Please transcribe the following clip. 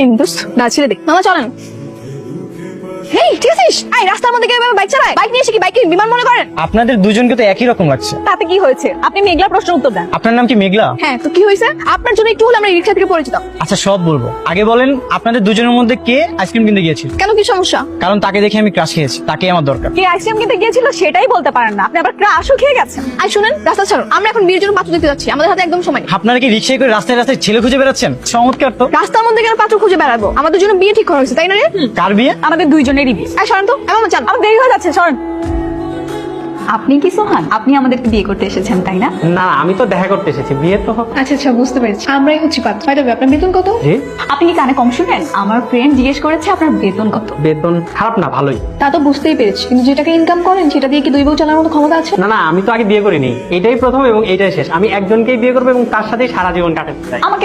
এই দোস্ত না ছেড়ে দেখ মামা চলেন। হেই ঠিক আছিস? এই রাস্তার মধ্যে কেউ বাইক চালায়? বাইক নিয়ে এসে কি বাইক বিমান মনে করেন? আপনাদের দুজনকে তো একই রকম লাগছে। তাতে কি হয়েছে? আপনি মেঘলা প্রশ্নের উত্তর দেন। আপনার নাম কি মেঘলা? হ্যাঁ তো কি হয়েছে? আপনার জন্য একটু হলে আমরা রিক্সা থেকে পরিচিত। আচ্ছা সব বলবো, আগে বলেন আপনাদের দুজনের মধ্যে কে আইসক্রিম কিনতে গিয়েছিল? কেন কি সমস্যা? কারণ তাকে দেখে আমি ক্রাশ খেয়েছি, তাকে আমার দরকার। কে আইসক্রিম কিনতে গিয়েছিল সেটাই বলতে পারেন না, আপনি আবার ক্রাশও খেয়ে গেছেন। আই শুনেন, রাস্তা ছাড়ুন, আমরা এখন বিয়ের জন্য পাত্র দেখতে যাচ্ছি, আমাদের হাতে একদম সময় নেই। আপনারা কি রিক্সায় করে রাস্তায় রাস্তায় ছেলে খুঁজে বেড়াচ্ছেন? চমৎকার তো। রাস্তার মধ্যে কেন পাত্র খুঁজে বেড়াবো? আমাদের জন্য বিয়ে ঠিক করা হয়েছে তাই না রে? কার বিয়ে? আমাদের দুইজনেরই বিয়ে। এই সরেন তো, এমন চান, আমার দেরি হয়ে যাচ্ছে, সরেন। আপনি কি সোহান? আপনি আমাদেরকে বিয়ে করতে এসেছেন তাই না? না, আমি তো দেখা করতে এসেছি, বিয়ে তো হোক। আচ্ছা আচ্ছা বুঝতে পেরেছি, আমরাই হচ্ছি পাত্র। আপনার বেতন কত? জি, আপনি কি কানে কম শুনেন? আমার ফ্রেন্ড জিজ্ঞেস করেছে আপনার বেতন কত। বেতন খারাপ না, ভালোই। তা তো বুঝতেই পেরেছি, কিন্তু যে টাকা ইনকাম করেন সেটা দিয়ে কি দুই বউ চালানোর মতো ক্ষমতা আছে? না না, আমি তো আগে বিয়ে করিনি, এটাই প্রথম এবং এটাই শেষ। আমি একজনকেই বিয়ে করবো এবং তার সাথেই সারা জীবন কাটাতে চাই। আমাকে